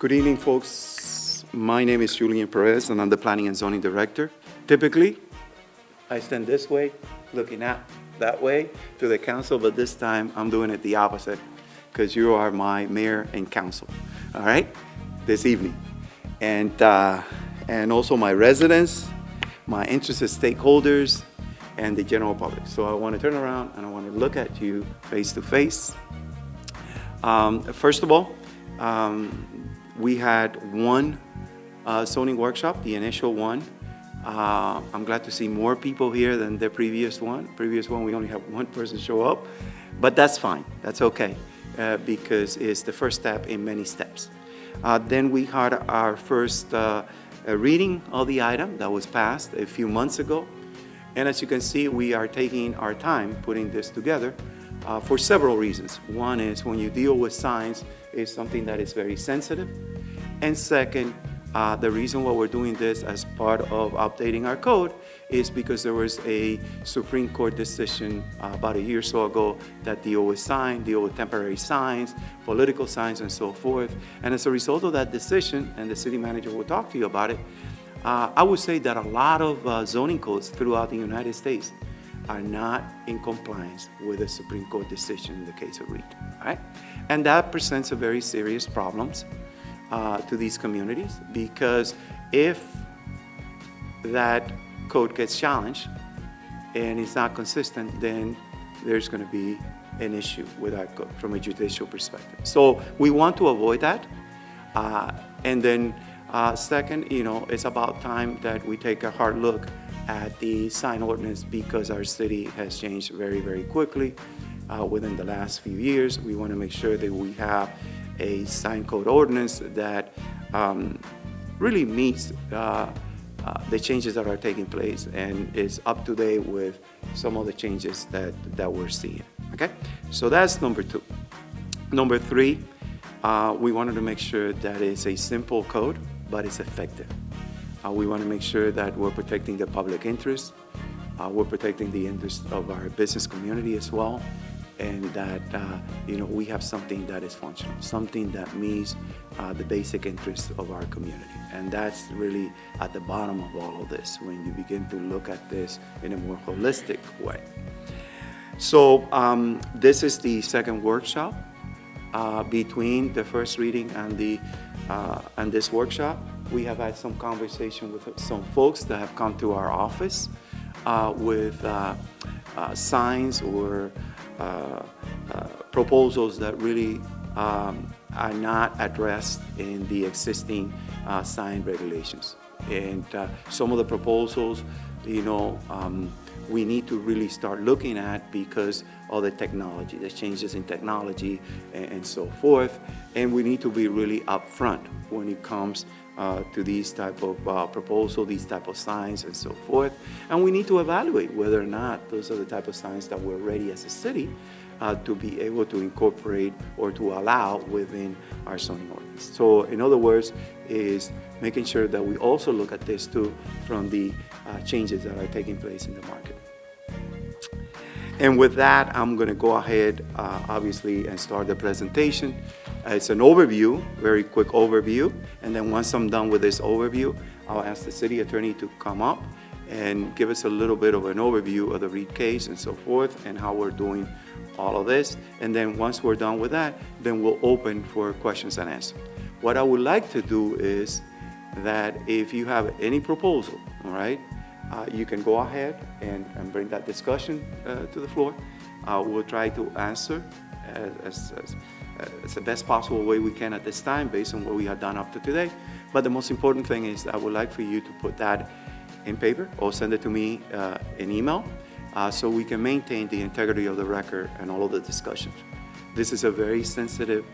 Good evening, folks. My name is Julian Perez, and I'm the Planning and Zoning Director. Typically, I stand this way, looking at that way to the council, but this time I'm doing it the opposite because you are my mayor and council, all right, this evening. And also my residents, my interested stakeholders, and the general public. So I want to turn around and I want to look at you face to face. First of all, we had one zoning workshop, the initial one. I'm glad to see more people here than the previous one. Previous one, we only have one person show up, but that's fine. That's okay, because it's the first step in many steps. Then we had our first reading of the item that was passed a few months ago. And as you can see, we are taking our time putting this together for several reasons. One is when you deal with signs, it's something that is very sensitive. And second, the reason why we're doing this as part of updating our code is because there was a Supreme Court decision about a year or so ago that deal with temporary signs, political signs, and so forth. And as a result of that decision, and the city manager will talk to you about it, I would say that a lot of zoning codes throughout the United States are not in compliance with the Supreme Court decision in the case of Reed, all right? And that presents a very serious problems to these communities, because if that code gets challenged and it's not consistent, then there's going to be an issue with our code from a judicial perspective. So we want to avoid that. And then second, it's about time that we take a hard look at the sign ordinance, because our city has changed very, very quickly within the last few years. We want to make sure that we have a sign code ordinance that really meets the changes that are taking place and is up to date with some of the changes that we're seeing. Okay, so that's number two. Number three, we wanted to make sure that it's a simple code, but it's effective. We want to make sure that we're protecting the public interest, we're protecting the interest of our business community as well, and that we have something that is functional, something that meets the basic interests of our community. And that's really at the bottom of all of this when you begin to look at this in a more holistic way. So this is the second workshop. Between the first reading and this workshop, we have had some conversation with some folks that have come to our office with signs or proposals that really are not addressed in the existing sign regulations. And some of the proposals, we need to really start looking at because of the technology, the changes in technology and so forth. And we need to be really upfront when it comes to these type of proposal, these type of signs and so forth. And we need to evaluate whether or not those are the type of signs that we're ready as a city to be able to incorporate or to allow within our zoning ordinance. So in other words, is making sure that we also look at this too from the changes that are taking place in the market. And with that, I'm going to go ahead, obviously, and start the presentation. It's an overview, very quick overview. And then once I'm done with this overview, I'll ask the city attorney to come up and give us a little bit of an overview of the Reed case and so forth and how we're doing all of this. And then once we're done with that, then we'll open for questions and answers. What I would like to do is that if you have any proposal, all right, you can go ahead and bring that discussion to the floor. We'll try to answer as the best possible way we can at this time based on what we have done up to today. But the most important thing is I would like for you to put that in paper or send it to me in email so we can maintain the integrity of the record and all of the discussions. This is a very sensitive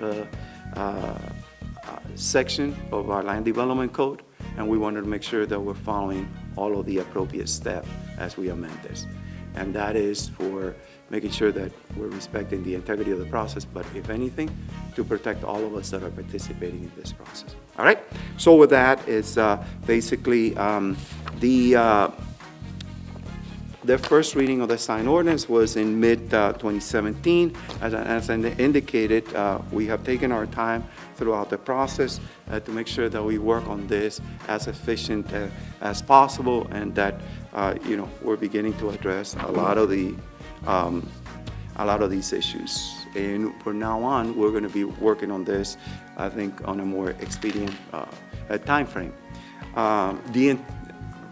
section of our land development code, and we wanted to make sure that we're following all of the appropriate steps as we amend this. And that is for making sure that we're respecting the integrity of the process, but if anything, to protect all of us that are participating in this process. All right? So with that, it's basically the the first reading of the sign ordinance was in mid-2017. As I indicated, we have taken our time throughout the process to make sure that we work on this as efficient as possible, and that we're beginning to address a lot of these issues. And from now on, we're going to be working on this, I think, on a more expedient time frame.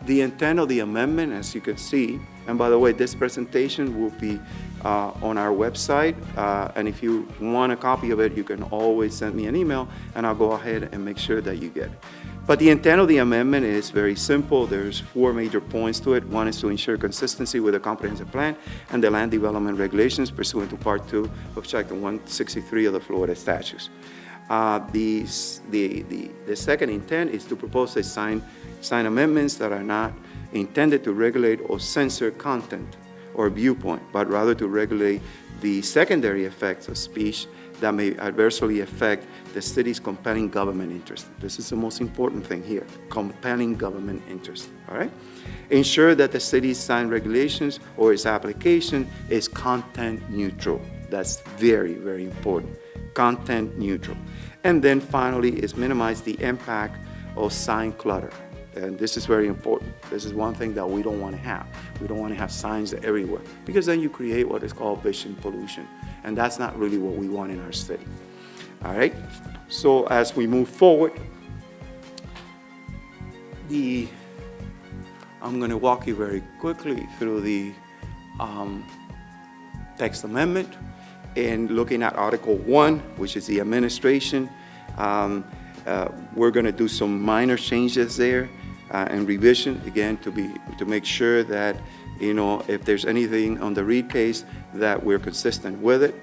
The intent of the amendment, as you can see, and by the way, this presentation will be on our website, and if you want a copy of it, you can always send me an email, and I'll go ahead and make sure that you get it. But the intent of the amendment is very simple. There's 4 major points to it. One is to ensure consistency with the comprehensive plan and the land development regulations pursuant to Part 2 of Chapter 163 of the Florida statutes. The second intent is to propose a sign amendments that are not intended to regulate or censor content or viewpoint, but rather to regulate the secondary effects of speech that may adversely affect the city's compelling government interest. This is the most important thing here, compelling government interest, all right? Ensure that the city's sign regulations or its application is content neutral. That's very, very important, content neutral. And then finally is minimize the impact of sign clutter. And this is very important. This is one thing that we don't want to have. We don't want to have signs everywhere, because then you create what is called vision pollution. And that's not really what we want in our city. All right? So as we move forward, I'm going to walk you very quickly through the text amendment, and looking at Article 1, which is the administration. We're going to do some minor changes there and revision, again, to make sure that, if there's anything on the Reed case, that we're consistent with it.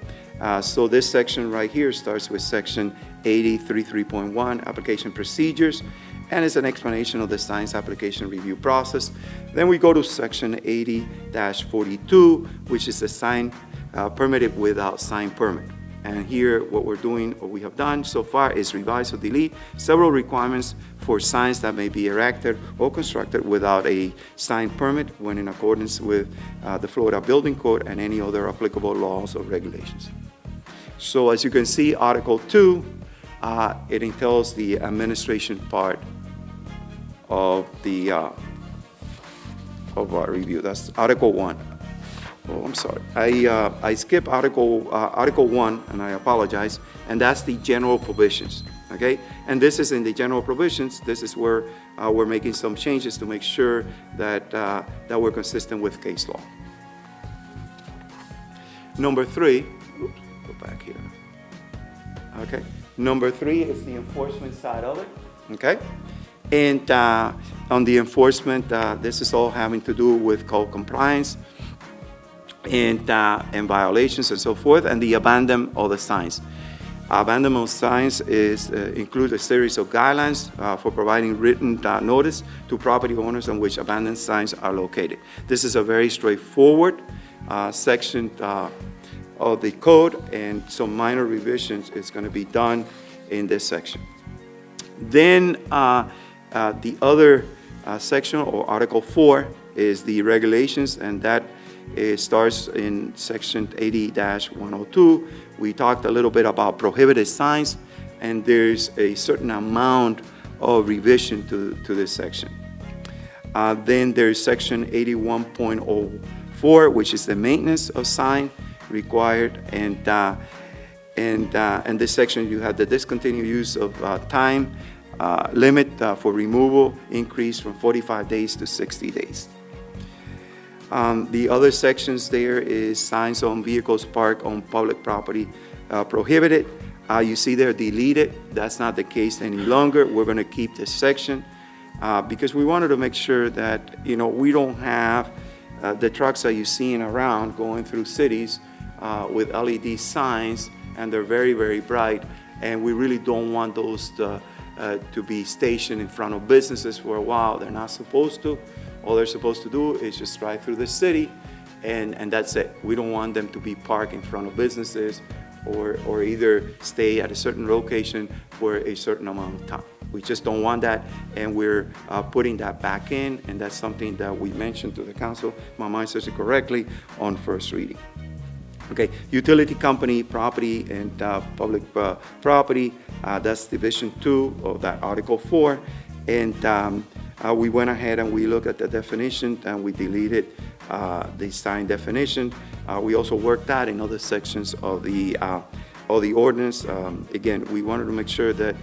So this section right here starts with Section 80.33.1, application procedures, and it's an explanation of the signs application review process. Then we go to Section 80-42, which is the sign permitted without sign permit. And here, what we have done so far is revise or delete several requirements for signs that may be erected or constructed without a sign permit when in accordance with the Florida Building Code and any other applicable laws or regulations. So as you can see, Article 2, it entails the administration part of our review. That's Article 1. Oh, I'm sorry. I skipped Article 1, and I apologize, and that's the general provisions, okay? And this is in the general provisions. This is where we're making some changes to make sure that we're consistent with case law. Number 3, oops, go back here. Okay. Number 3 is the enforcement side of it, okay? And on the enforcement, this is all having to do with code compliance, and violations and so forth, and the abandonment of the signs. Abandonment of signs includes a series of guidelines for providing written notice to property owners on which abandoned signs are located. This is a very straightforward section of the code, and some minor revisions is going to be done in this section. Then the other section, or Article 4, is the regulations, and that it starts in Section 80-102. We talked a little bit about prohibited signs, and there's a certain amount of revision to this section. Then there's Section 81.04, which is the maintenance of sign required, and in this section you have the discontinued use of time limit for removal increased from 45 days to 60 days. The other sections there is signs on vehicles parked on public property prohibited. You see they're deleted. That's not the case any longer. We're going to keep this section because we wanted to make sure that we don't have the trucks that you're seeing around going through cities with LED signs, and they're very, very bright, and we really don't want those to be stationed in front of businesses for a while. They're not supposed to. All they're supposed to do is just drive through the city, and that's it. We don't want them to be parked in front of businesses or either stay at a certain location for a certain amount of time. We just don't want that, and we're putting that back in, and that's something that we mentioned to the council, my mind says it correctly, on first reading. Okay, utility company property and public property, that's Division 2 of that Article 4. And we went ahead and we looked at the definition and we deleted the sign definition. We also worked that in other sections of the ordinance. Again, we wanted to make sure that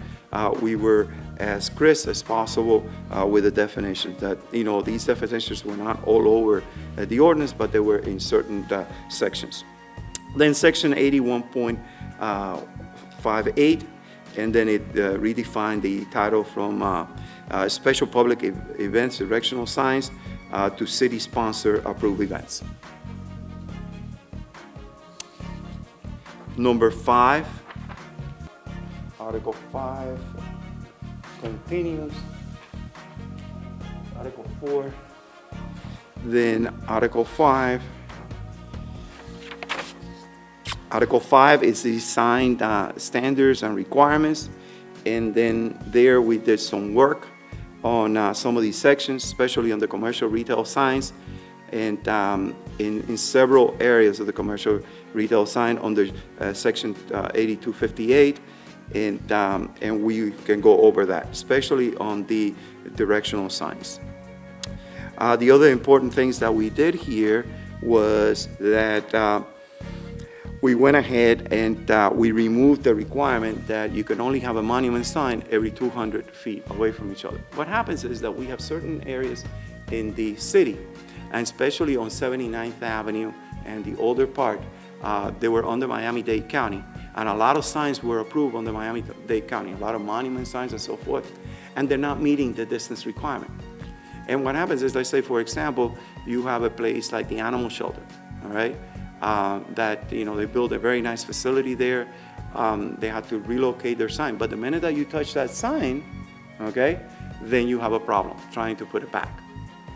we were as crisp as possible with the definitions, that, you know, these definitions were not all over the ordinance, but they were in certain sections. Then section 81.58, and then it redefined the title from special public events, directional signs, to city-sponsor approved events. Number 5, Article 5 continues. Article 4, then Article 5. Article 5 is the sign standards and requirements, and then there we did some work on some of these sections, especially on the commercial retail signs, and in several areas of the commercial retail sign under section 8258, and we can go over that, especially on the directional signs. The other important things that we did here was that we went ahead and we removed the requirement that you can only have a monument sign every 200 feet away from each other. What happens is that we have certain areas in the city, and especially on 79th Avenue and the older part, they were under Miami-Dade County, and a lot of signs were approved under Miami-Dade County, a lot of monument signs and so forth, and they're not meeting the distance requirement. And what happens is, let's say, for example, you have a place like the animal shelter, all right? That, you know, they built a very nice facility there. They had to relocate their sign. But the minute that you touch that sign, okay, then you have a problem trying to put it back,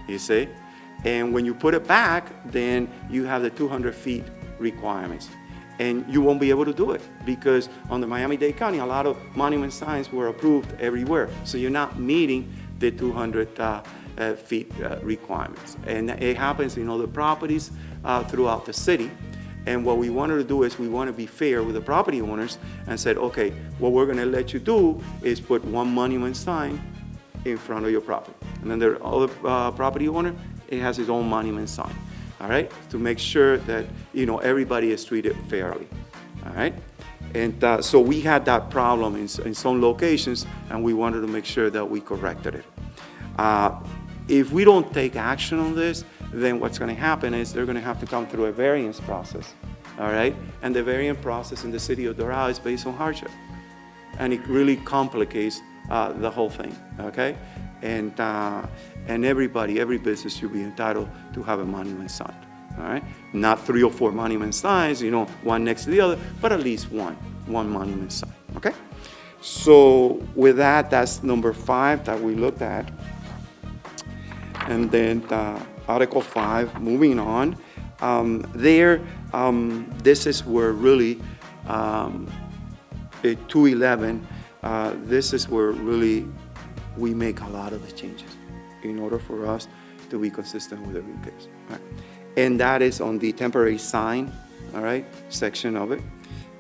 you see? And when you put it back, then you have the 200 feet requirements. And you won't be able to do it because on the Miami-Dade County, a lot of monument signs were approved everywhere. So you're not meeting the 200 feet requirements. And it happens in other properties throughout the city. And what we wanted to do is we want to be fair with the property owners and said, okay, what we're going to let you do is put one monument sign in front of your property. And then the other property owner, it has his own monument sign, all right? To make sure that, you know, everybody is treated fairly, all right? And so we had that problem in some locations, and we wanted to make sure that we corrected it. If we don't take action on this, then what's going to happen is they're going to have to come through a variance process, all right? And the variance process in the city of Doral is based on hardship. And it really complicates the whole thing, okay? And everybody, every business should be entitled to have a monument sign, all right? Not 3 or 4 monument signs, you know, one next to the other, but at least one monument sign, okay? So with that, that's number 5 that we looked at. And then Article 5, moving on, this is where really, 211, this is where really we make a lot of the changes in order for us to be consistent with the retailers. Right? And that is on the temporary sign, all right, section of it.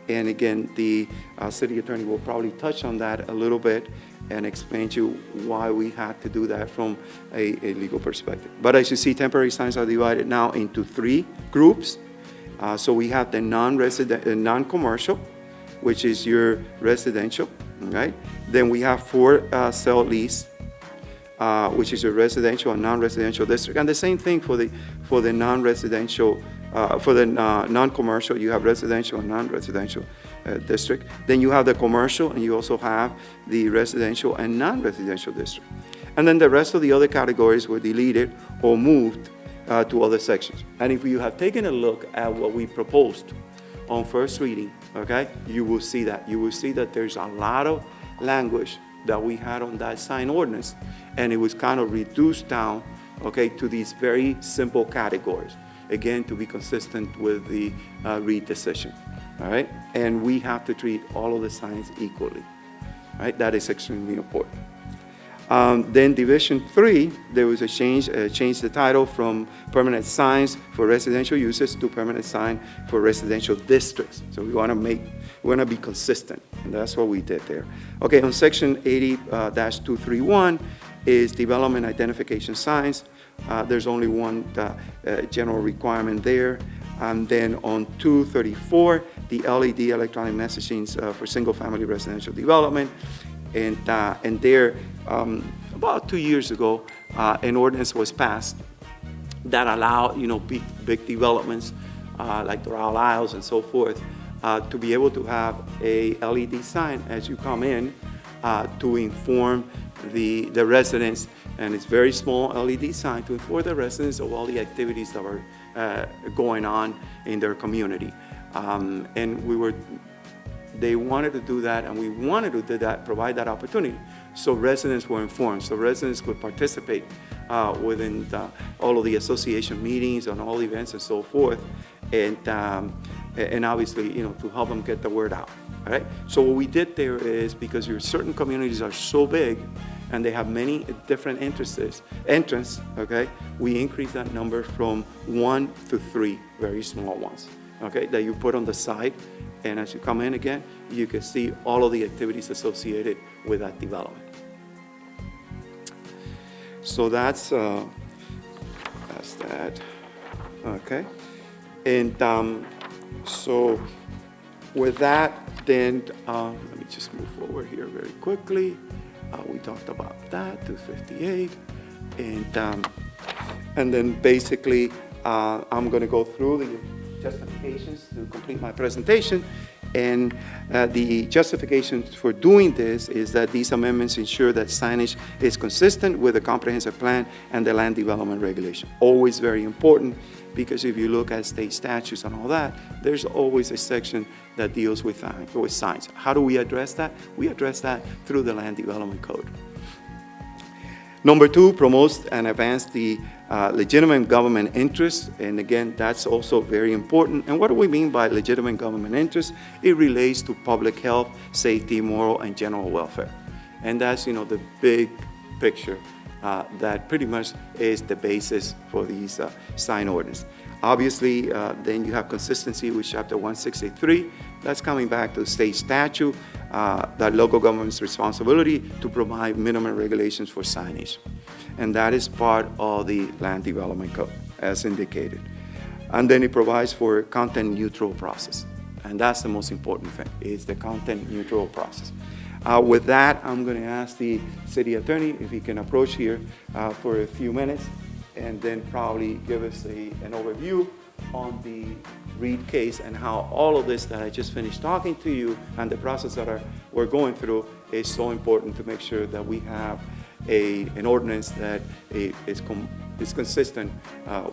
And again, the city attorney will probably touch on that a little bit and explain to you why we had to do that from a legal perspective. But as you see, temporary signs are divided now into 3 groups. So we have the non-commercial, which is your residential, right? Then we have for sale lease, which is your residential and non-residential district. And the same thing for the non-residential, for the non-commercial, you have residential and non-residential district. Then you have the commercial, and you also have the residential and non-residential district. And then the rest of the other categories were deleted or moved to other sections. And if you have taken a look at what we proposed on first reading, okay, you will see that. You will see that there's a lot of language that we had on that sign ordinance, and it was kind of reduced down, okay, to these very simple categories. Again, to be consistent with the Reed decision, all right? And we have to treat all of the signs equally, right? That is extremely important. Then Division 3, there was a change the title from permanent signs for residential uses to permanent sign for residential districts. So we want to be consistent, and that's what we did there. Okay, on section 80-231 is development identification signs. There's only one general requirement there. And then on 234, the LED electronic messaging for single-family residential development. And there, about 2 years ago, an ordinance was passed that allowed, big developments like Doral Isles and so forth, to be able to have a LED sign as you come in to inform the residents, and it's very small LED sign to inform the residents of all the activities that are going on in their community. And they wanted to do that, and we wanted to do that, provide that opportunity, so residents were informed, so residents could participate within all of the association meetings and all events and so forth, and obviously, to help them get the word out. All right. So what we did there is, because your certain communities are so big, and they have many different entrants. Okay, we increased that number from 1 to 3 very small ones. Okay, that you put on the side. And as you come in again, you can see all of the activities associated with that development. So that's that. Okay. And so with that, then let me just move forward here very quickly. We talked about that, 258. And then basically, I'm going to go through the justifications to complete my presentation. And the justification for doing this is that these amendments ensure that signage is consistent with the comprehensive plan and the land development regulation. Always very important, because if you look at state statutes and all that, there's always a section that deals with signs. How do we address that? We address that through the Land Development Code. Number 2, promotes and advance the legitimate government interest. And again, that's also very important. And what do we mean by legitimate government interest? It relates to public health, safety, moral, and general welfare. And that's, the big picture that pretty much is the basis for these sign ordinance. Obviously, then you have consistency with Chapter 163. That's coming back to the state statute, that local government's responsibility to provide minimum regulations for signage. And that is part of the Land Development Code, as indicated. And then it provides for a content-neutral process. And that's the most important thing, is the content-neutral process. With that, I'm going to ask the city attorney if he can approach here for a few minutes, and then probably give us an overview on the Reed case and how all of this that I just finished talking to you and the process that we're going through is so important to make sure that we have an ordinance that is consistent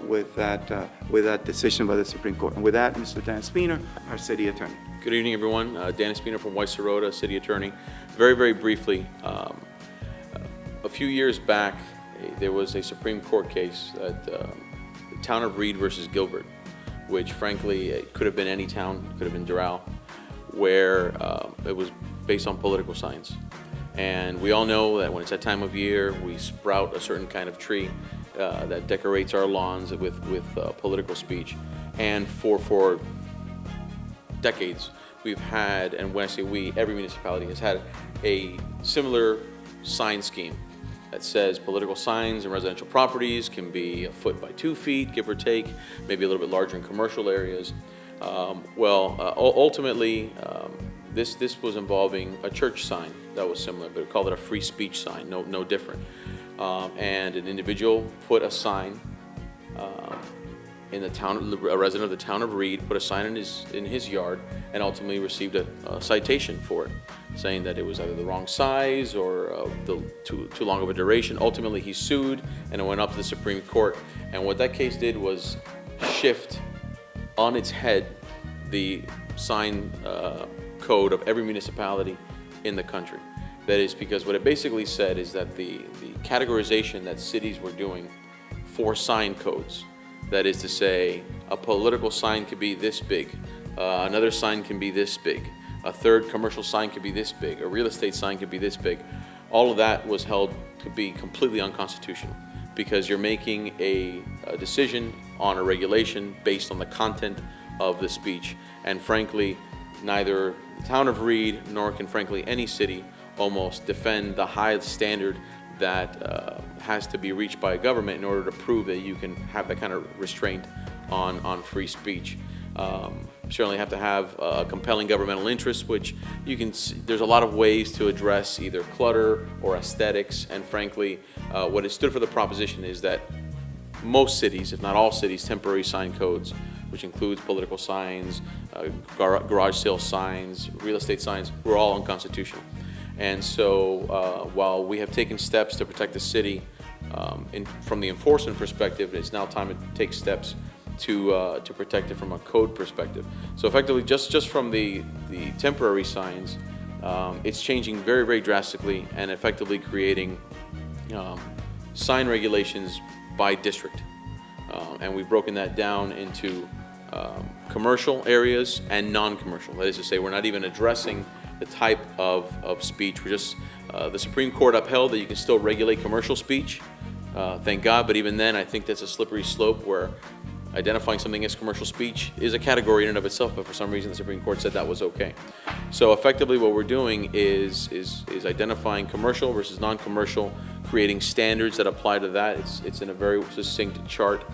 with that decision by the Supreme Court. And with that, Mr. Dan Spooner, our city attorney. Good evening, everyone. Dan Spooner from Weiss Serota, city attorney. Very, very briefly, a few years back, there was a Supreme Court case at the town of Reed versus Gilbert, which frankly, it could have been any town, could have been Doral, where it was based on political signs. And we all know that when it's that time of year, we sprout a certain kind of tree that decorates our lawns with political speech. And for decades, we've had, and when I say we, every municipality has had a similar sign scheme that says political signs in residential properties can be 1 foot by 2 feet, give or take, maybe a little bit larger in commercial areas. Ultimately, this was involving a church sign that was similar, but we called it a free speech sign, no different. And an individual put a sign in the town, a resident of the town of Reed put a sign in his yard, and ultimately received a citation for it, saying that it was either the wrong size or too long of a duration. Ultimately, he sued, and it went up to the Supreme Court. And what that case did was shift on its head the sign code of every municipality in the country. That is because what it basically said is that the categorization that cities were doing for sign codes, that is to say, a political sign could be this big, another sign can be this big, a third commercial sign could be this big, a real estate sign could be this big. All of that was held to be completely unconstitutional because you're making a decision on a regulation based on the content of the speech. And frankly, neither the town of Reed nor can frankly any city almost defend the high standard that has to be reached by a government in order to prove that you can have that kind of restraint on free speech. Certainly have to have a compelling governmental interest, which you can see, there's a lot of ways to address either clutter or aesthetics, and frankly, what it stood for the proposition is that most cities, if not all cities, temporary sign codes, which includes political signs, garage sale signs, real estate signs, were all unconstitutional. And so while we have taken steps to protect the city from the enforcement perspective, it's now time to take steps to protect it from a code perspective. So effectively, just from the temporary signs, it's changing very, very drastically and effectively creating sign regulations by district. And we've broken that down into commercial areas and non-commercial. That is to say, we're not even addressing the type of speech. We're just, the Supreme Court upheld that you can still regulate commercial speech, thank God, but even then I think that's a slippery slope where identifying something as commercial speech is a category in and of itself, but for some reason the Supreme Court said that was okay. So effectively what we're doing is identifying commercial versus non-commercial, creating standards that apply to that. It's in a very succinct chart.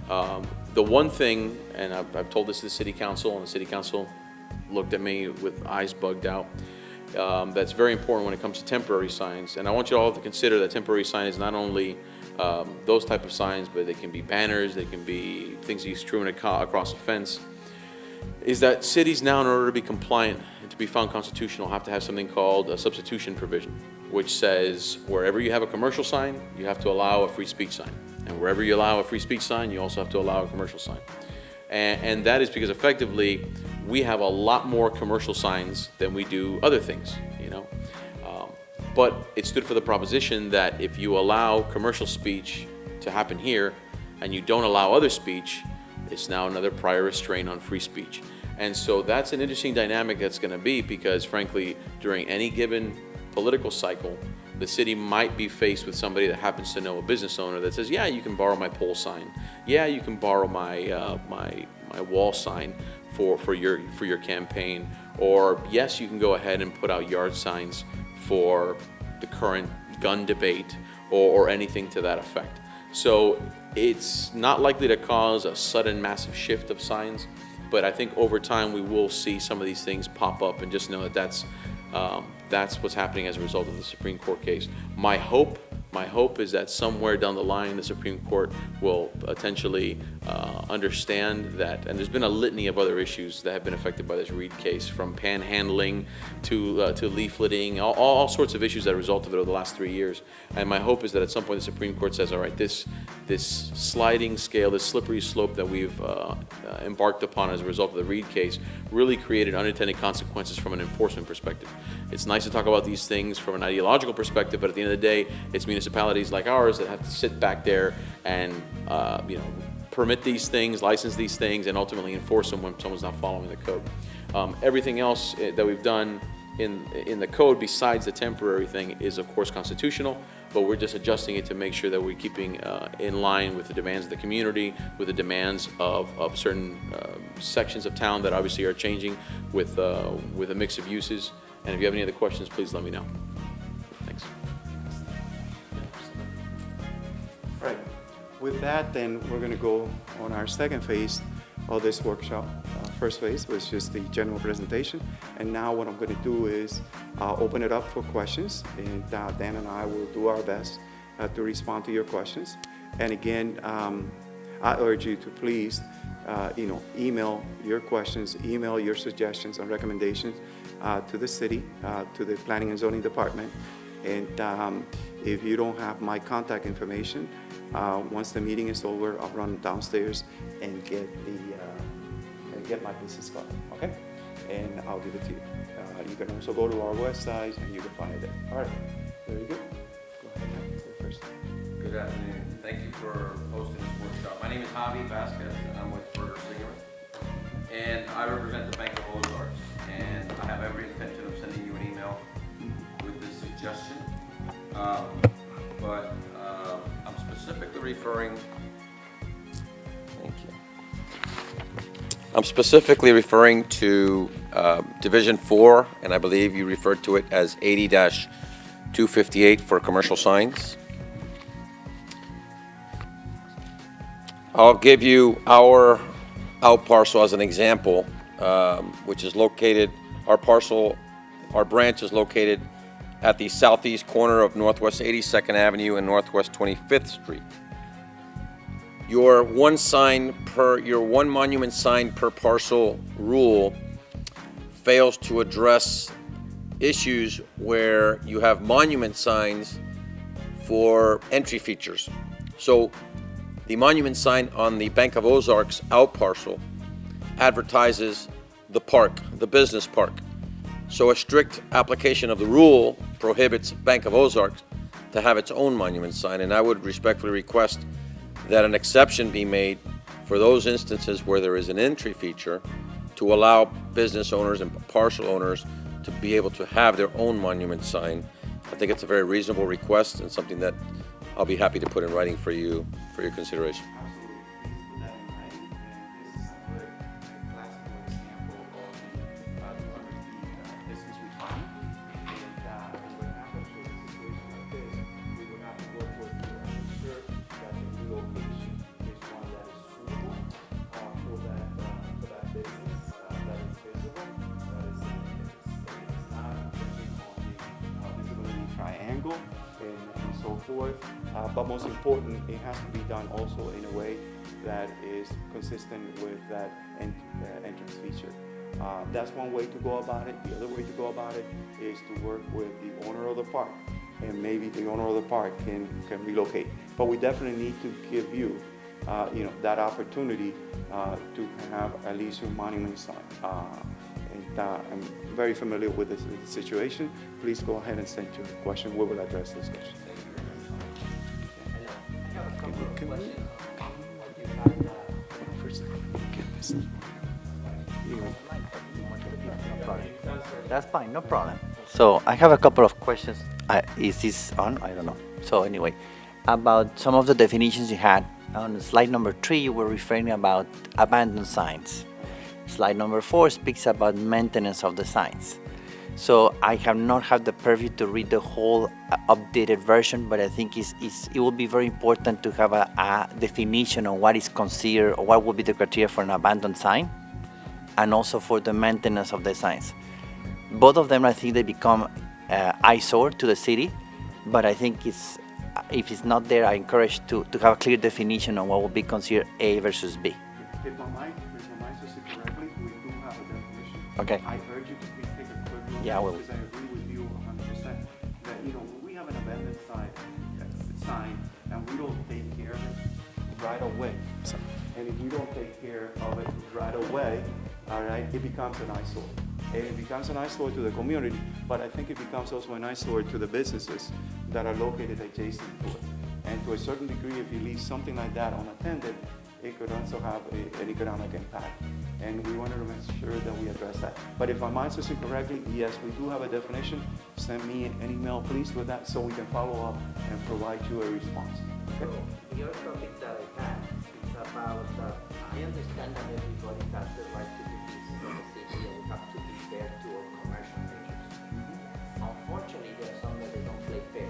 The one thing, and I've told this to the City Council, and the City Council looked at me with eyes bugged out, that's very important when it comes to temporary signs. And I want you all to consider that temporary sign is not only those type of signs, but they can be banners, they can be things you strewn across a fence, is that cities now, in order to be compliant and to be found constitutional, have to have something called a substitution provision, which says wherever you have a commercial sign, you have to allow a free speech sign. And wherever you allow a free speech sign, you also have to allow a commercial sign. And that is because effectively, we have a lot more commercial signs than we do other things, you know. But it stood for the proposition that if you allow commercial speech to happen here and you don't allow other speech, it's now another prior restraint on free speech. And so that's an interesting dynamic that's going to be, because frankly, during any given political cycle, the city might be faced with somebody that happens to know a business owner that says, yeah, you can borrow my pole sign. Yeah, you can borrow my my wall sign for your campaign. Or yes, you can go ahead and put out yard signs for the current gun debate or anything to that effect. So it's not likely to cause a sudden massive shift of signs, but I think over time we will see some of these things pop up, and just know that that's what's happening as a result of the Supreme Court case. My hope is that somewhere down the line the Supreme Court will potentially understand that, and there's been a litany of other issues that have been affected by this Reed case, from panhandling to leafleting, all sorts of issues that resulted over the last 3 years. And my hope is that at some point the Supreme Court says, all right, this sliding scale, this slippery slope that we've embarked upon as a result of the Reed case really created unintended consequences from an enforcement perspective. It's nice to talk about these things from an ideological perspective, but at the end of the day, it's municipalities like ours that have to sit back there and permit these things, license these things, and ultimately enforce them when someone's not following the code. Everything else that we've done in the code besides the temporary thing is of course constitutional, but we're just adjusting it to make sure that we're keeping in line with the demands of the community, with the demands of certain sections of town that obviously are changing with a mix of uses. And if you have any other questions, please let me know. Thanks. All right. With that, then we're going to go on our second phase of this workshop. First phase was just the general presentation, and now what I'm going to do is open it up for questions, and Dan and I will do our best to respond to your questions. And again, I urge you to please, email your questions, email your suggestions and recommendations to the city, to the Planning and Zoning Department. And if you don't have my contact information, once the meeting is over, I'll run downstairs and get my business card, okay? And I'll give it to you. You can also go to our website and you can find it there. All right, very good. Go ahead, go first. Good afternoon. Thank you for hosting this workshop. My name is Javi Vasquez, and I'm with Burger Cigarette. And I represent the Bank of Ozarks. And I have every suggestion. But I'm specifically referring, thank you. I'm specifically referring to Division 4, and I believe you referred to it as 80-258 for commercial signs. I'll give you our out parcel as an example, which is located, our branch is located at the southeast corner of Northwest 82nd Avenue and Northwest 25th Street. Your one monument sign per parcel rule fails to address issues where you have monument signs for entry features. So the monument sign on the Bank of Ozarks out parcel advertises the park, the business park. So a strict application of the rule prohibits Bank of Ozarks to have its own monument sign, and I would respectfully request that an exception be made for those instances where there is an entry feature to allow business owners and parcel owners to be able to have their own monument sign. I think it's a very reasonable request and something that I'll be happy to put in writing for you for your consideration. Absolutely. Please put that in writing. And this is a good classical example of the business requirement. And what happens with a situation like this, we would have to work with you and ensure that the new location is one that is suitable for that business, that is visible, that is it's not infringing on the visibility triangle and so forth. But most important, it has to be done also in a way that is consistent with that entrance feature. That's one way to go about it. The other way to go about it is to work with the owner of the park, and maybe the owner of the park can relocate. But we definitely need to give you, that opportunity to have at least your monument sign. I'm very familiar with this situation. Please go ahead and send your question. We will address this question. I have a couple of Can we- questions on what you had. For a second, get this. That's fine, no problem. So I have a couple of questions. Is this on? I don't know. So anyway, about some of the definitions you had. On slide number 3, you were referring about abandoned signs. Slide number 4 speaks about maintenance of the signs. So I have not had the purview to read the whole updated version, but I think it will be very important to have a definition on what is considered, or what would be the criteria for an abandoned sign, and also for the maintenance of the signs. Both of them, I think they become eyesore to the city, but I think if it's not there, I encourage to have a clear definition on what will be considered A versus B. If my mind says it correctly, we do have a definition. Okay. I urge you to please take a quick look. Yeah, I will. Because I agree with you 100% that, when we have an abandoned sign, and we don't take care of it right away. And if we don't take care of it right away, all right, it becomes an eyesore. And it becomes an eyesore to the community, but I think it becomes also an eyesore to the businesses that are located adjacent to it. And to a certain degree, if you leave something like that unattended, it could also have an economic impact. And we wanted to make sure that we address that. But if my mind says it correctly, yes, we do have a definition. Send me an email, please, with that so we can follow up and provide you a response. So the other topic that I had is about, I understand that everybody has the right to do business in the city and we have to be fair to our commercial interests. Unfortunately, there are some that they don't play fair.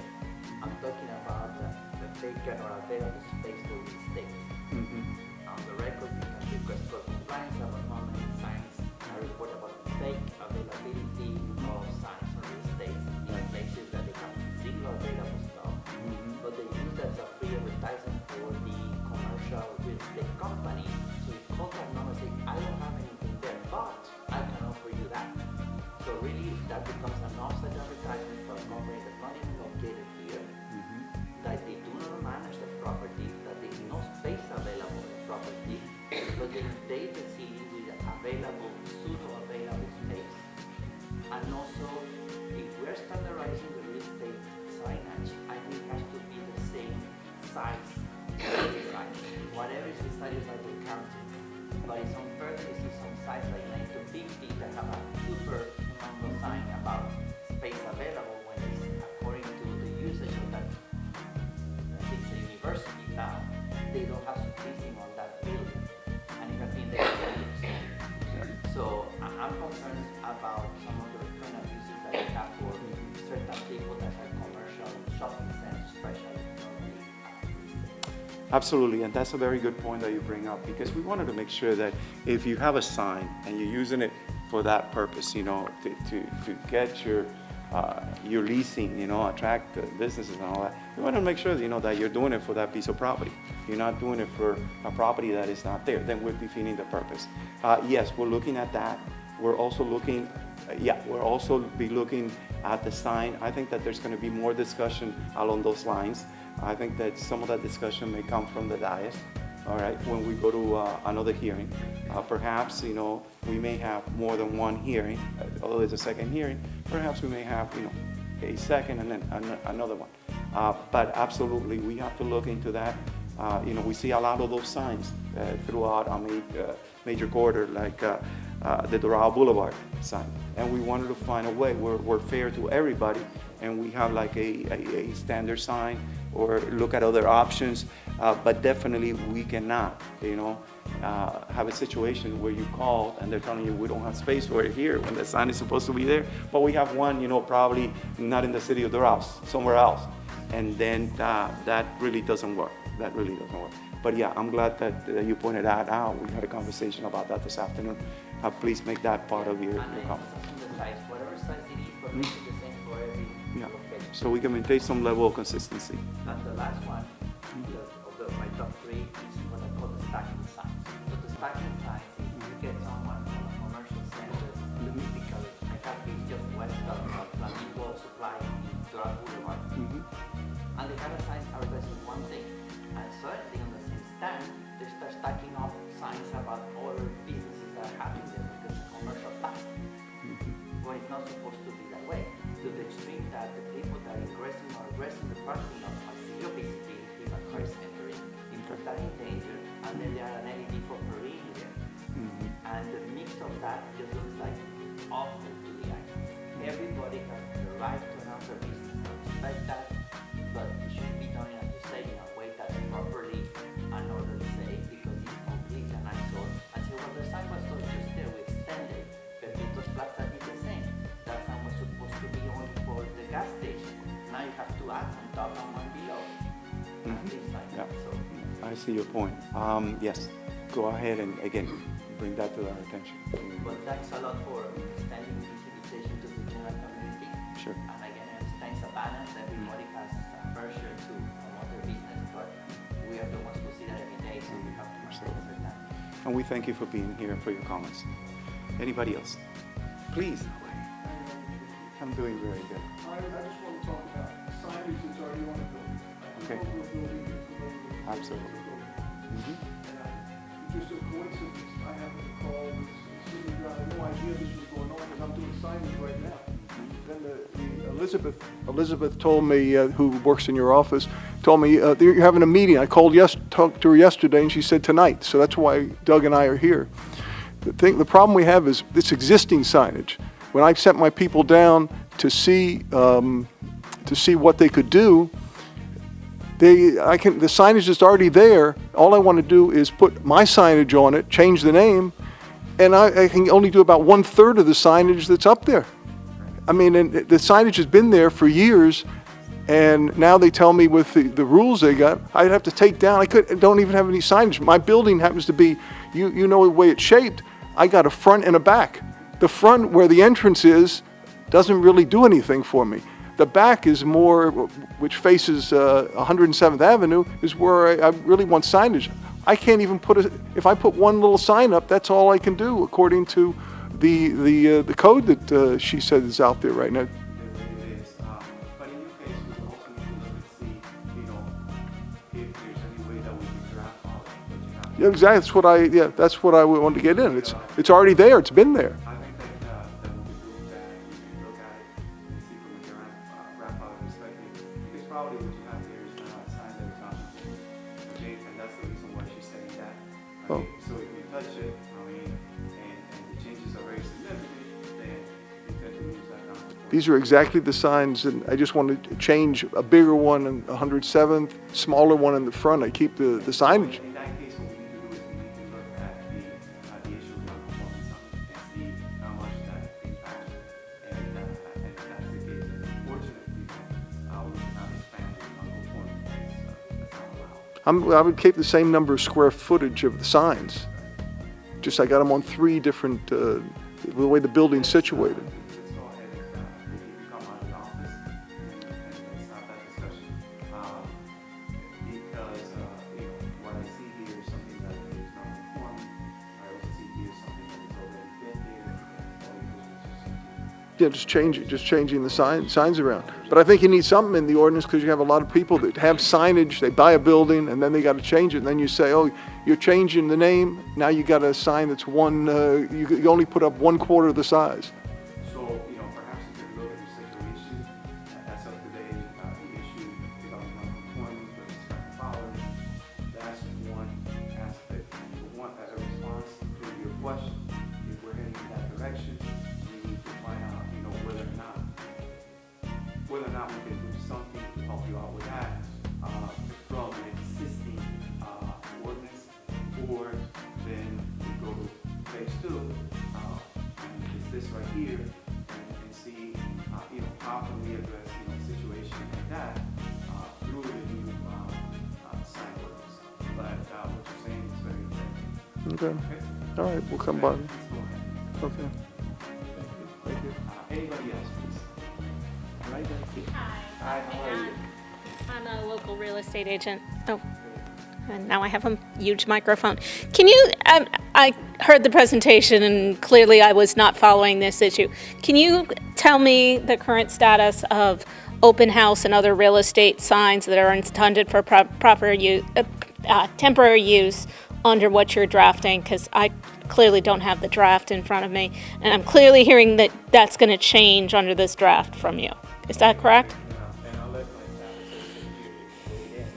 I'm talking about the vacant or available space for real estate. On the record, we can request for compliance about monument signs, a report about fake availability of signs on real estate in places that they have zero available stock, but they use that as a free advertising for the commercial real estate company. So you call that number and say, I don't have anything there, but I can offer you that. So really, that becomes an offsite advertisement for a company that's not even located here, that they do not manage the property, that there is no space available in the property, but they invade the city with available, pseudo-available space. And also, if we're standardizing the real estate signage, I think it has to be the same size. Whatever is decided by the county. But it's unfair that you see some sites like 9 to 50 that have a super number sign about space available when it's according concerns about some of the current abuses that we have for certain people that have commercial shopping centers, especially. Absolutely, and that's a very good point that you bring up, because we wanted to make sure that if you have a sign and you're using it for that purpose, to get your leasing, attract businesses and all that, we want to make sure, that you're doing it for that piece of property. You're not doing it for a property that is not there, then we're defeating the purpose. Yes, we're looking at that. We're also looking, we'll also be looking at the sign. I think that there's going to be more discussion along those lines. I think that some of that discussion may come from the dais, all right, when we go to another hearing. Perhaps, we may have more than one hearing, although it's a second hearing. Perhaps we may have, a second and then another one. But absolutely, we have to look into that. We see a lot of those signs throughout our major corridor, like the Doral Boulevard sign. And we wanted to find a way where we're fair to everybody, and we have like a standard sign, or look at other options. But definitely we cannot, have a situation where you call and they're telling you we don't have space for it here when the sign is supposed to be there. But we have one, probably not in the city of Doral, somewhere else. And then that really doesn't work. That really doesn't work. But yeah, I'm glad that you pointed that out. We had a conversation about that this afternoon. Please make that part of your comment. The size, whatever size it is, but make it the same for every Yeah. location. So we can maintain some level of consistency. And the last one, my top three, is what I call the stacking signs. So the stacking signs is you get someone from a commercial center, typically, I have this just west of Flamingo Supply in Doral Boulevard. And they have a sign advertising one thing, and suddenly on the same stand, they start stacking up signs about other businesses that are happening there because it's commercial tax. Well, it's not supposed to be that way, to the extreme that the people that are ingressing the parking lot have zero visibility, if a car is entering, it puts that in danger, and then there are an LED for parade there. And the mix of that just looks like awful to the eye. Everybody has the right to announce their business, I respect that, but it should be done, as you say, in a way that's properly and orderly safe, because it's complete and eyesore. And so when the sign was just there, we extended, Pepito's Plaza did the same. That sign was supposed to be only for the gas station. Now you have to add on top and one below. This sign. Yeah. So, I see your point. Yes, go ahead and again, bring that to our attention. but thanks a lot for extending this invitation to the general community. Sure. And again, I understand it's a balance. Everybody has a pressure to promote their business, but we are the ones who see that every day, so we have to monitor that. And we thank you for being here and for your comments. Anybody else? Please. I'm doing very good. I just want to talk about signage that's already on the building. Okay. I drove the building, you're familiar with the Absolutely. building. Mhm. And just a coincidence, I happened to call this senior guy, I had no idea this was going on, because I'm doing signage right now. Then Elizabeth told me, who works in your office, told me, you're having a meeting. I talked to her yesterday, and she said tonight, so that's why Doug and I are here. The problem we have is this existing signage. When I sent my people down to see what they could do, the signage is already there. All I want to do is put my signage on it, change the name, and I can only do about 1/3 of the signage that's up there. I mean, and the signage has been there for years, and now they tell me with the rules they got, I'd have to take down. I don't even have any signage. My building happens to be, you know the way it's shaped. I got a front and a back. The front, where the entrance is, doesn't really do anything for me. The back is more, which faces 107th Avenue, is where I really want signage. I can't even if I put one little sign up, that's all I can do, according to the code that she said is out there right now. It is, but in your case, we also need to look and see, if there's any way that we can grandfather what you have. Yeah, exactly. That's what I wanted to get in. It's already there. It's been there. I think that when we do that, we can look at it and see from a grandfather perspective, because probably what you have here is not a sign that is on the board. Okay, and that's the reason why she's saying that. Oh. Okay, so if you touch it, and the changes are very significant, then you tend to lose that non-conformity. These are exactly the signs, and I just wanted to change a bigger one in 107th, smaller one in the front. I keep the signage. In that case, what we need to do is we need to look at the issue of non-conforming sign and see how much that I would keep the same number of square footage of the signs. Just I got them on 3 different, the way the building's situated. Let's go ahead and, if you come out of the office, and let's have that discussion. Because, what I see here is something that is not conforming. I also see here something that has already been there, and all you do is just Yeah, just changing the signs around. But I think you need something in the ordinance because you have a lot of people that have signage, they buy a building and then they got to change it. And then you say, oh, you're changing the name, now you got a sign that's you only put up 1/4 of the size. So, perhaps you can look at the situation as of today, the issue is on non-conforming, but it's not following. That's one aspect. But a response to your question, if we're heading in that direction, we need to find out, whether or not we can do something to help you out with that, from an existing, ordinance, or then we go to phase 2, and it's this right here, and see, how can we address, a situation like that, through the new, sign ordinance. But, what you're saying is very important. Okay, Okay? all right, we'll come by. Please go ahead. Okay. Thank you. Anybody else, please? All right, then. Hi, Hi, how are you? I'm a local real estate agent. Oh, and now I have a huge microphone. Can you, I heard the presentation and clearly I was not following this issue. Can you tell me the current status of open house and other real estate signs that are intended for proper use, temporary use under what you're drafting? Because I clearly don't have the draft in front of me, and I'm clearly hearing that that's going to change under this draft from you. Is that correct? And I'll let my staff associate here weigh in,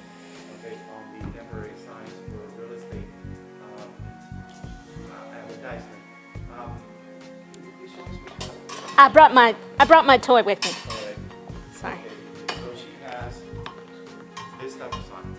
okay, on the temporary signs for real estate, advertisement. Can you please show us which one? I brought my toy with me. All right. Sorry. Okay, so she has this type of sign.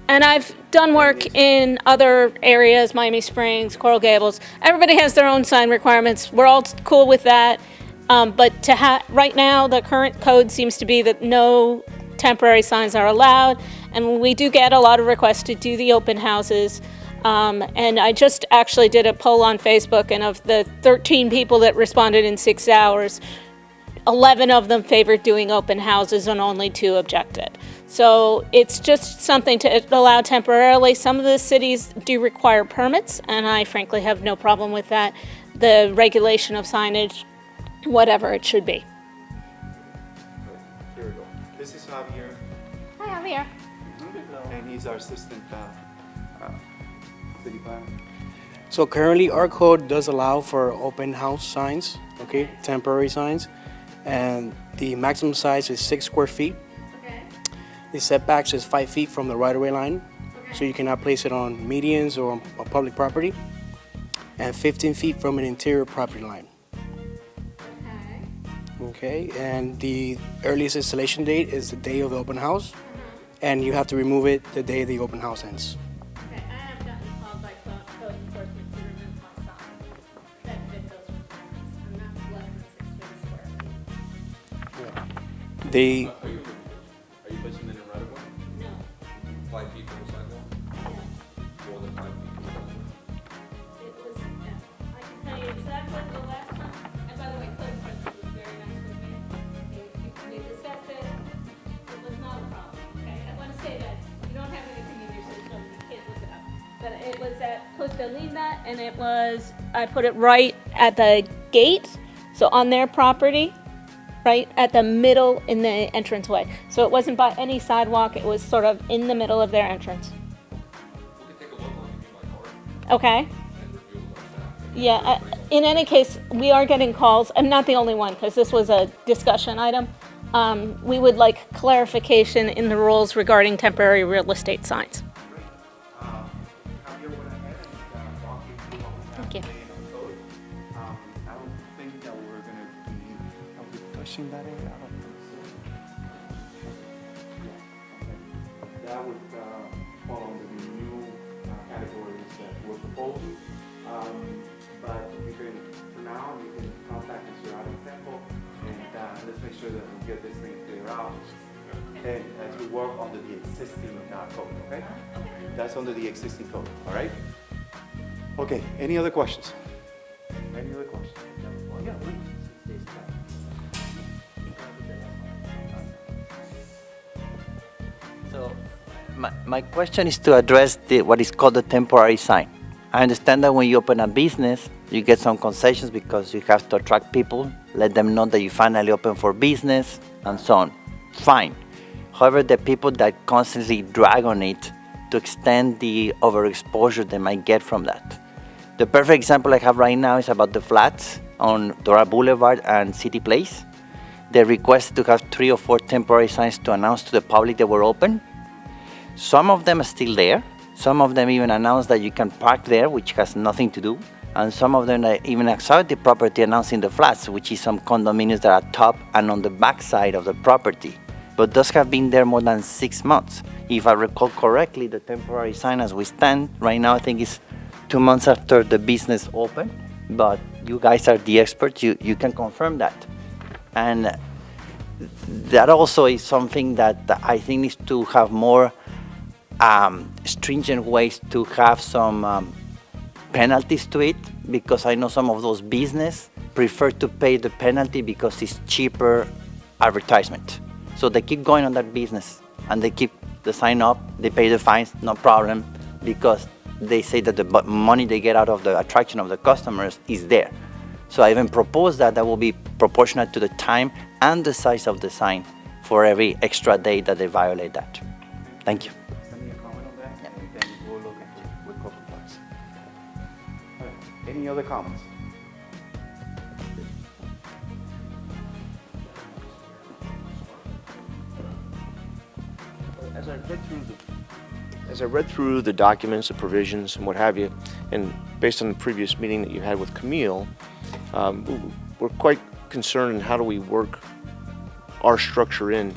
And I've done work in other areas, Miami Springs, Coral Gables. Everybody has their own sign requirements. We're all cool with that. But right now, the current code seems to be that no temporary signs are allowed. And we do get a lot of requests to do the open houses. And I just actually did a poll on Facebook, and of the 13 people that responded in 6 hours, 11 of them favored doing open houses and only 2 objected. So it's just something to allow temporarily. Some of the cities do require permits, and I frankly have no problem with that. The regulation of signage, whatever it should be. Here we go. This is Javier, Hi, I'm here. and he's our assistant, city planner. So currently, our code does allow for open house signs, okay, temporary signs, and the maximum size is 6 square feet. Okay. The setbacks is 5 feet from the right-of-way line, so you cannot place it on medians or on public property, and 15 feet from an interior property line. Okay, and the earliest installation date is the day of the open house, and you have to remove it the day the open house ends. Okay, I have gotten called by code enforcement to remove my sign that fit those requirements, and that's less than 6 square feet. They, Are you placing it in right of way? No. 5 feet from the sidewalk? More than 5 feet from the sidewalk? It was, I can tell you exactly the last time, and by the way, code enforcement was very nice with me. We discussed it, it was not a problem, okay? I want to say that, you don't have anything in your system, you can't look it up. But it was at Costa Linda, and it was, I put it right at the gate, so on their property, right at the middle in the entranceway. So it wasn't by any sidewalk, it was sort of in the middle of their entrance. We can take a look, I'll give you my card Okay? and review it with our staff. Yeah, in any case, we are getting calls. I'm not the only one, because this was a discussion item. We would like clarification in the rules regarding temporary real estate signs. Javier went ahead and walked you through what we have Thank you. today in our code. I don't think that we're gonna be, are we touching that area? I don't think so. Yeah, okay. That would, fall under the new, categories that we're proposing. But you can, for now, you can contact us here out of Temple, and, let's make sure that we get this thing cleared out. and as we work under the existing code, okay? That's under the existing code, all right? Okay, any other questions? Any other questions? Yeah, please. So, my question is to address what is called the temporary sign. I understand that when you open a business, you get some concessions because you have to attract people, let them know that you finally open for business, and so on. Fine. However, the people that constantly drag on it to extend the overexposure they might get from that. The perfect example I have right now is about the flats on Doral Boulevard and City Place. They requested to have 3 or 4 temporary signs to announce to the public they were open. Some of them are still there. Some of them even announced that you can park there, which has nothing to do. And some of them even outside the property announcing the flats, which is some condominiums that are top and on the back side of the property. But those have been there more than 6 months. If I recall correctly, the temporary sign as we stand right now, I think is 2 months after the business opened. But you guys are the experts, you can confirm that. And that also is something that I think needs to have more stringent ways to have some penalties to it, because I know some of those businesses prefer to pay the penalty because it's cheaper advertisement. So they keep going on that business and they keep the sign up, they pay the fines, no problem, because they say that the money they get out of the attraction of the customers is there. So I even propose that will be proportionate to the time and the size of the sign for every extra day that they violate that. Thank you. Send me a comment on that, and then we'll look into it with Coco Plus. All right, any other comments? As I read through the documents, the provisions, and what have you, and based on the previous meeting that you had with Camille, we're quite concerned in how do we work our structure in.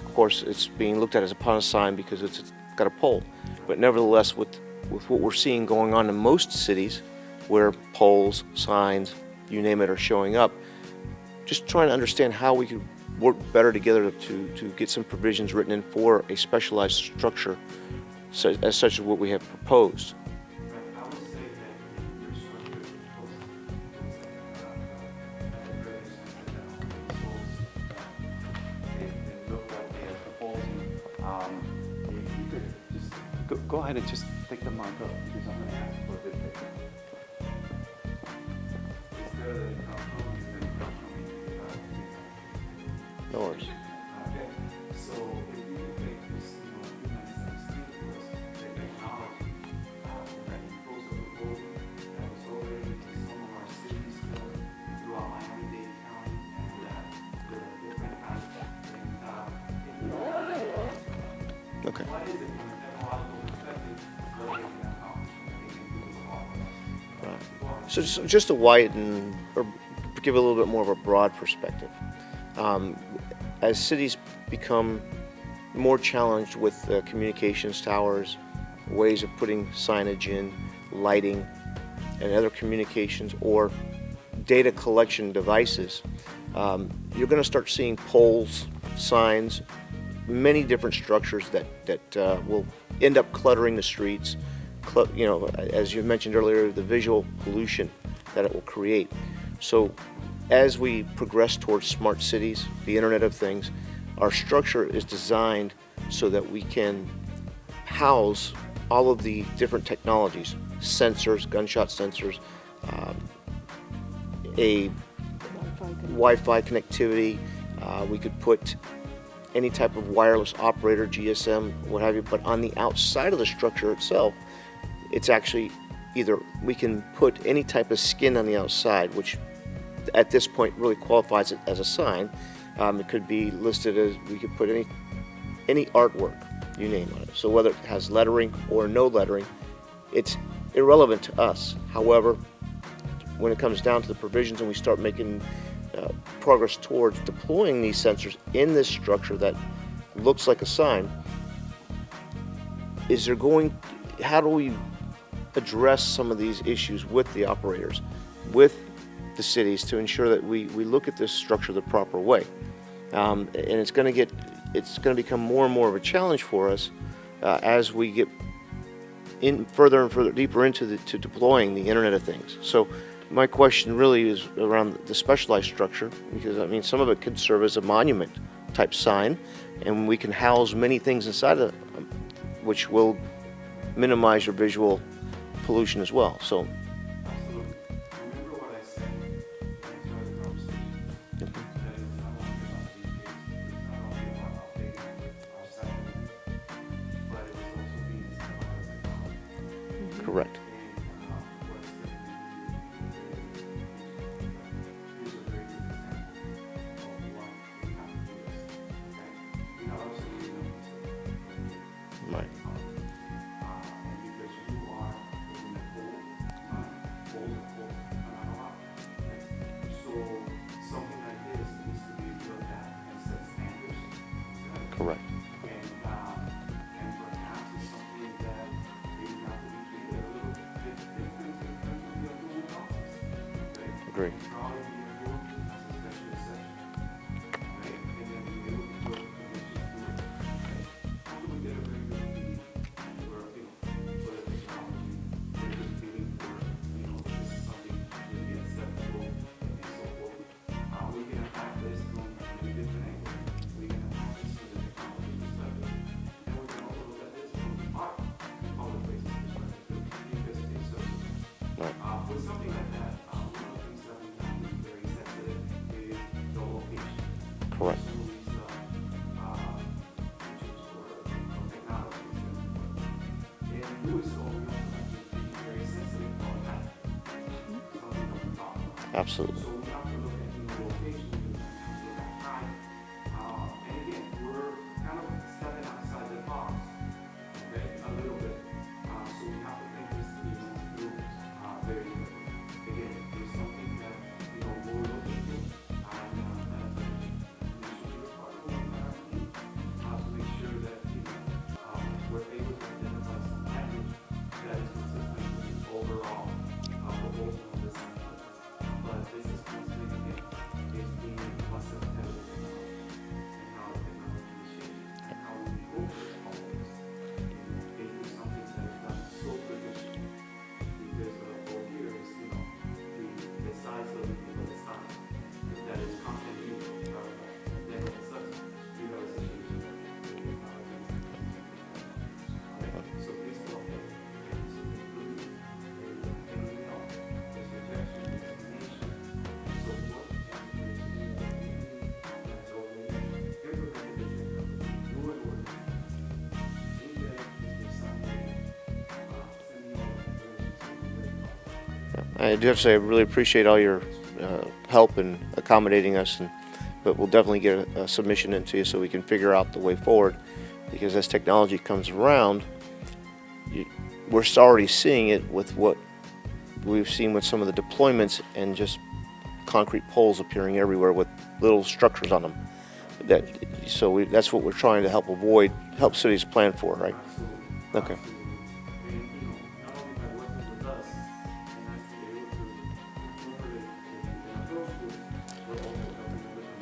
Of course, it's being looked at as a upon a sign because it's got a pole, but nevertheless, with what we're seeing going on in most cities, where poles, signs, you name it, are showing up, just trying to understand how we could work better together to get some provisions written in for a specialized structure, as such as what we have proposed. I would say that your structure and look what they are proposing. If you could just go ahead and just take the mic up, because I'm going to ask for a bit picture. Is there a No worries. Okay, so if you take this, humans and explain to us the technology that goes up the road, that was already in some of our cities throughout Miami-Dade County, and there are different kinds Okay. what is it from a technological perspective, what they can accomplish, what they can do with the law? Right. So just to widen, or give a little bit more of a broad perspective, as cities become more challenged with communications towers, ways of putting signage in, lighting, and other communications or data collection devices, you're going to start seeing poles, signs, many different structures that will end up cluttering the streets. As you mentioned earlier, the visual pollution that it will create. So as we progress towards smart cities, the Internet of Things, our structure is designed so that we can house all of the different technologies, sensors, gunshot sensors, a Wi-Fi connectivity. We could put any type of wireless operator, GSM, what have you, but on the outside of the structure itself, it's actually either we can put any type of skin on the outside, which at this point really qualifies it as a sign. It could be listed as, we could put any artwork, you name it. So whether it has lettering or no lettering, it's irrelevant to us. However, when it comes down to the provisions and we start making progress towards deploying these sensors in this structure that looks like a sign, how do we address some of these issues with the operators, with the cities, to ensure that we look at this structure the proper way? And it's going to get it's going to become more and more of a challenge for us as we get in further and further deeper into to deploying the Internet of Things. So my question really is around the specialized structure, because I mean some of it could serve as a monument type sign, and we can house many things inside of it, which will minimize your visual pollution as well. So Absolutely. Remember what I said inside the conversation? That it's not only about DJs, it's not only about updating our site, but it was also being about the technology. correct. And what's going to be here's a very good example of why we have to do this. Okay? We have absolutely no concern. Right. And because you are in a full, okay? So something like this needs to be looked at and set standards. Okay? Correct. And perhaps it's something that maybe have to be treated a little bit different in terms of the approval process. Okay? Agree. Probably be approved as a special exception. Okay? And then be able to go to commissions to it. Okay? How do we get a very good feel for, for the technology, very good feeling for, this is something really acceptable and so forth. We can attack this from many different angles. We can attack this from the technology perspective. And we can also look at this from our public places perspective, because it's services. Right. With something like that, one of the things that we have to be very sensitive is the location. Correct. Some of these, features or technologies that we put. And doing so, we also have to be very sensitive on that. Something that we talk about. Absolutely. So we have to look at, location, we have to look at height. And again, we're kind of stepping outside the box, okay, a little bit. So we have to think this through very carefully. Again, there's something that, we'll look into, and as a commissioner, part of what we have to do, to make sure that, we're able to identify some language that is consistent with the overall proposal of this. But this is one thing again, is being one step ahead of the technology and how the technology is changing and how we incorporate all of this into something that is not so traditional. Because over here is, the size of the sign that is content neutral, then all of a sudden, you have a situation that the technology is so please go ahead and include and we know there's rejection, discrimination, and so forth. I do have to say I really appreciate all your help in accommodating us, but we'll definitely get a submission into you so we can figure out the way forward. Because as technology comes around, we're already seeing it with what we've seen with some of the deployments and just concrete poles appearing everywhere with little structures on them. That's what we're trying to help cities plan for, right? Okay. And, not only by working with us and actually able to incorporate and approach groups, we're also helping other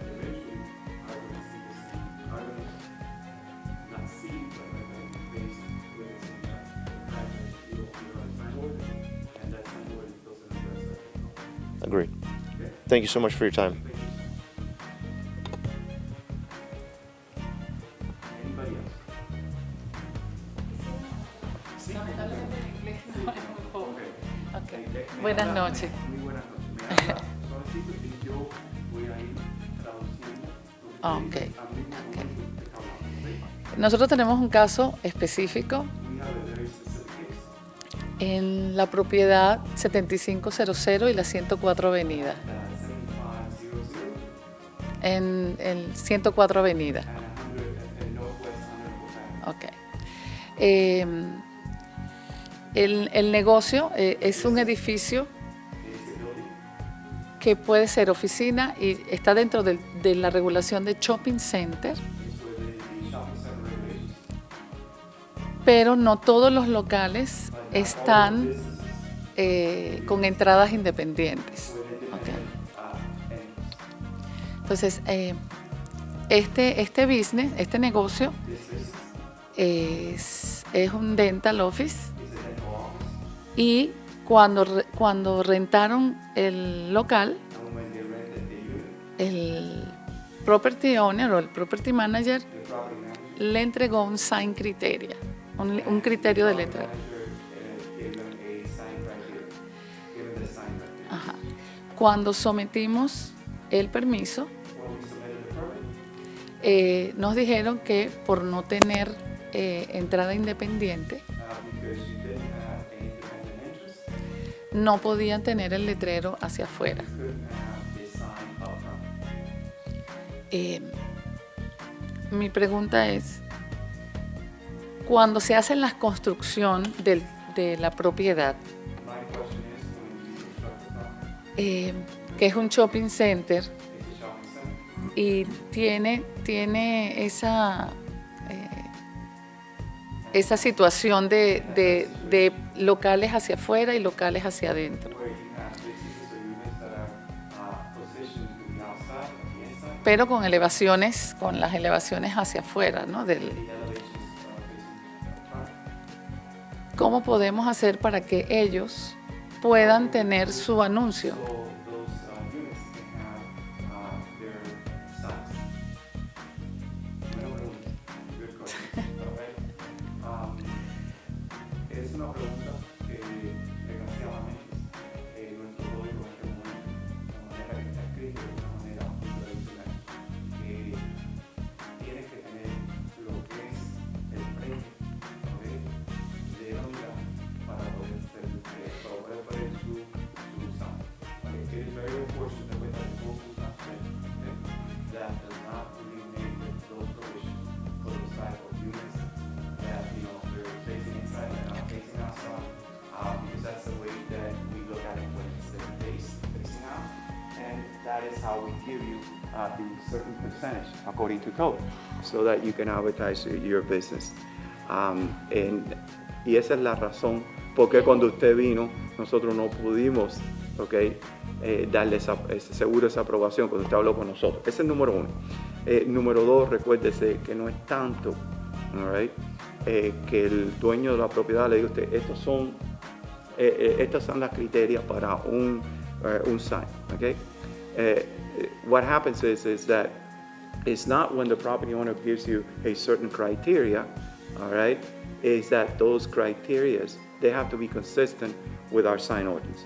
communities that eventually are going to see the same, are going to not see, but are going to be faced with the same fact that we are a sign ordinance, and that sign ordinance doesn't address that. Agreed. Okay? Thank you so much for your time. Thank you. Anybody else? Buenas noches. Muy buenas noches. Me habla suavecito y yo voy a ir traduciendo. Ok, Al mismo momento que hablamos, ¿ok? Nosotros tenemos un caso específico We have a very specific case. en la propiedad 7500 y la 104 Avenida. 7500 En el 104 Avenida. and 100 and Northwest 100 Ok. El negocio es un edificio que puede ser oficina y está dentro de la regulación de shopping center, pero no todos los locales están con entradas independientes. Ok. Entonces, Este business, este negocio, es un dental office. Y cuando rentaron el local, el property owner o el property manager le entregó un sign criteria, un criterio de letra. Ajá. Cuando sometimos el permiso, nos dijeron que por no tener entrada independiente, no podían tener el letrero hacia afuera. Mi pregunta es, cuando se hace la construcción de la propiedad, que es un shopping center y tiene esa situación de locales hacia afuera y locales hacia adentro. Pero con elevaciones, con las elevaciones hacia afuera, ¿no? ¿Cómo podemos hacer para que ellos puedan tener su anuncio? Es una pregunta que desgraciadamente nuestro código en este momento, de manera que está escrito de una manera muy tradicional, tienes que tener lo que es el premio de la unidad para poder poner su uso. It is very unfortunate with that full that does not eliminate those provisions for those type of units that they're facing inside and not facing outside, because that's the way that we look at it when it's facing out, and that is how we give you the certain percentage according to code, so that you can advertise your business. Y esa es la razón porque cuando usted vino, nosotros no pudimos, darle seguro esa aprobación cuando usted habló con nosotros. Ese es el número uno. Número dos, recuérdese que no es tanto, que el dueño de la propiedad le diga a usted, estas son las criterias para un sign. What happens is that it's not when the property owner gives you a certain criteria, is that those criteria, they have to be consistent with our sign ordinance.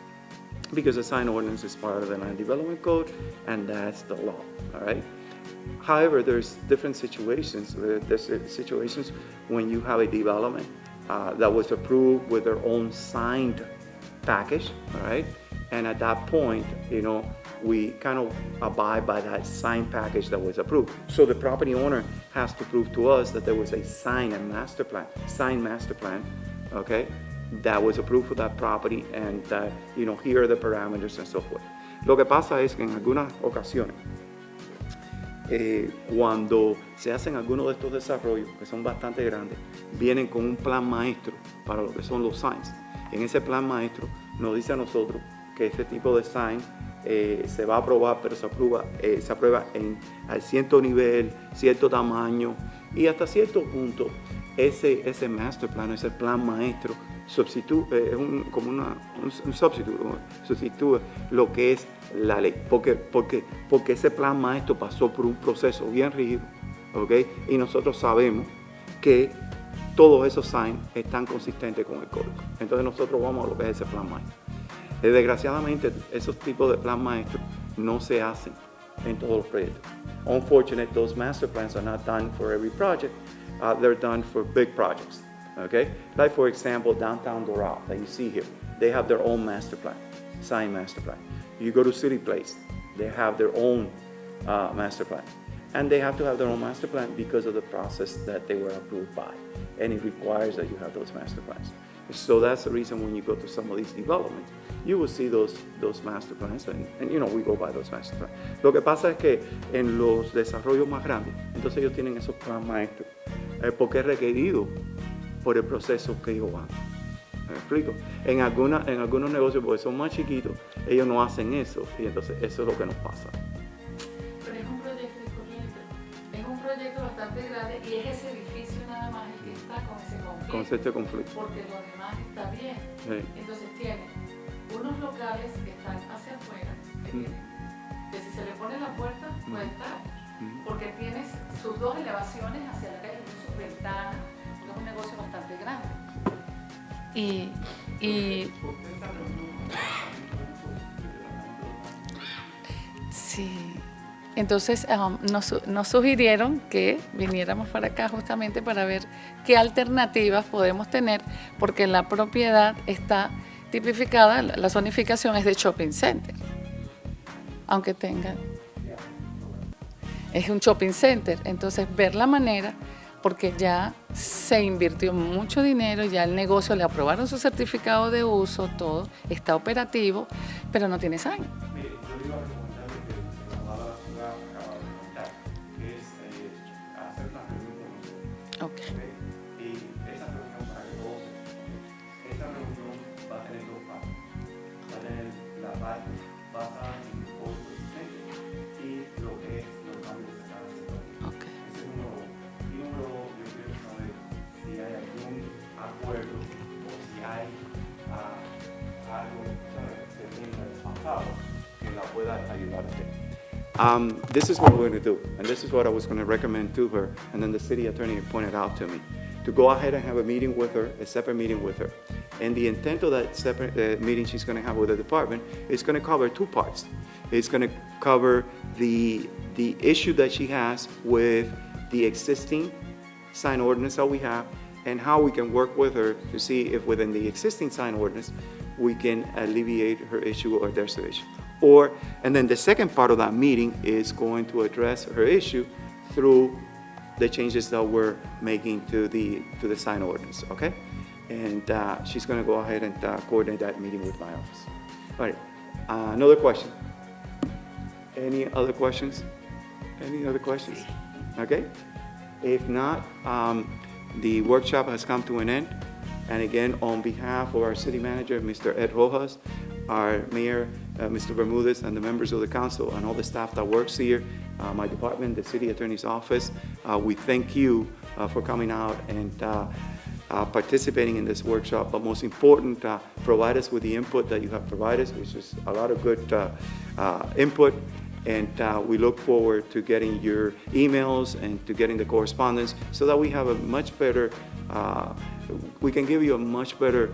Because the sign ordinance is part of the land development code, and that's the law, However, there's different situations. There's situations when you have a development that was approved with their own signed package, And at that point, we kind of abide by that signed package that was approved. So the property owner has to prove to us that there was a signed master plan, that was approved for that property, and that, here are the parameters and so forth. Lo que pasa es que en algunas ocasiones, cuando se hacen algunos de estos desarrollos, que son bastante grandes, vienen con un plan maestro para lo que son los signs. En ese plan maestro nos dice a nosotros que este tipo de sign se va a aprobar, pero se aprueba al cierto nivel, cierto tamaño, y hasta cierto punto ese master plan, ese plan maestro, sustituye lo que es la ley, porque ese plan maestro pasó por un proceso bien rígido, y nosotros sabemos que todos esos signs están consistentes con el código. Entonces nosotros vamos a lo que es ese plan maestro. Desgraciadamente, esos tipos de plan maestro no se hacen en todos los proyectos. Unfortunately, those master plans are not done for every project. They're done for big projects. Like for example, downtown Doral that you see here, they have their own master plan, sign master plan. You go to City Place, they have their own master plan. And they have to have their own master plan because of the process that they were approved by. And it requires that you have those master plans. So that's the reason when you go to some of these developments, you will see those master plans, and we go by those master plans. Lo que pasa es que en los desarrollos más grandes, entonces ellos tienen esos planes maestros, porque es requerido por el proceso que ellos van. ¿Me explico? En algunos negocios, porque son más chiquitos, ellos no hacen eso, y entonces eso es lo que nos pasa. Pero es un proyecto corriente. proyecto bastante grande y es ese edificio nada más el que está con ese conflicto. Con este conflicto. Porque lo demás está bien. Sí. Entonces tiene unos locales que están hacia afuera, que si se le pone la puerta puede estar, porque tienes sus dos elevaciones hacia la calle, tiene sus ventanas, porque es un negocio bastante grande. Y sí, entonces nos sugirieron que viniéramos para acá justamente para ver qué alternativas podemos tener, porque la propiedad está tipificada, la zonificación es de shopping center, aunque tenga, es un shopping center, entonces ver la manera, porque ya se invirtió mucho dinero, ya el negocio le aprobaron su certificado de uso, todo, está operativo, pero no tiene sign. Mire, yo iba a recomendarle que la abogada acaba de comentar, que es hacer una reunión con nosotros. Ok. ¿Ok? Y esa reunión para que todos se conozcan. Esa reunión va a tener dos partes. Va a tener la parte basada en el código existente y lo que es los cambios que se están haciendo. Ok. Ese es número uno. Y número dos, yo quiero saber si hay algún acuerdo o si hay algo que tenga el pasado que la pueda ayudar a hacer. This is what we're going to do, and this is what I was going to recommend to her, and then the city attorney pointed out to me, to go ahead and have a meeting with her, a separate meeting with her. And the intent of that separate meeting she's going to have with the department is going to cover two parts. It's going to cover the issue that she has with the existing sign ordinance that we have, and how we can work with her to see if within the existing sign ordinance, we can alleviate her issue or their issue. And then the second part of that meeting is going to address her issue through the changes that we're making to the sign ordinance, okay? And she's gonna go ahead and coordinate that meeting with my office. All right, another question? Any other questions? Any other questions? Okay? If not, the workshop has come to an end. And again, on behalf of our city manager, Mr. Ed Rojas, our mayor, Mr. Bermudez, and the members of the council, and all the staff that works here, my department, the city attorney's office, we thank you for coming out and participating in this workshop. But most important, provide us with the input that you have provided, which is a lot of good input. And we look forward to getting your emails and to getting the correspondence so that we have a much better, we can give you a much better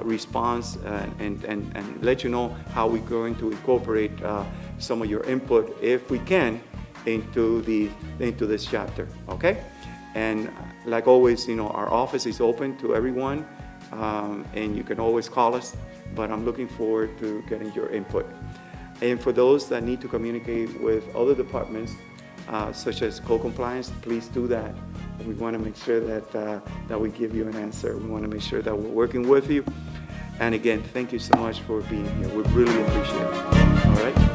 response and let you know how we're going to incorporate some of your input, if we can, into this chapter, okay? And like always, you know, our office is open to everyone, and you can always call us, but I'm looking forward to getting your input. And for those that need to communicate with other departments, such as co-compliance, please do that. We want to make sure that we give you an answer. We want to make sure that we're working with you. And again, thank you so much for being here. We really appreciate it. All right?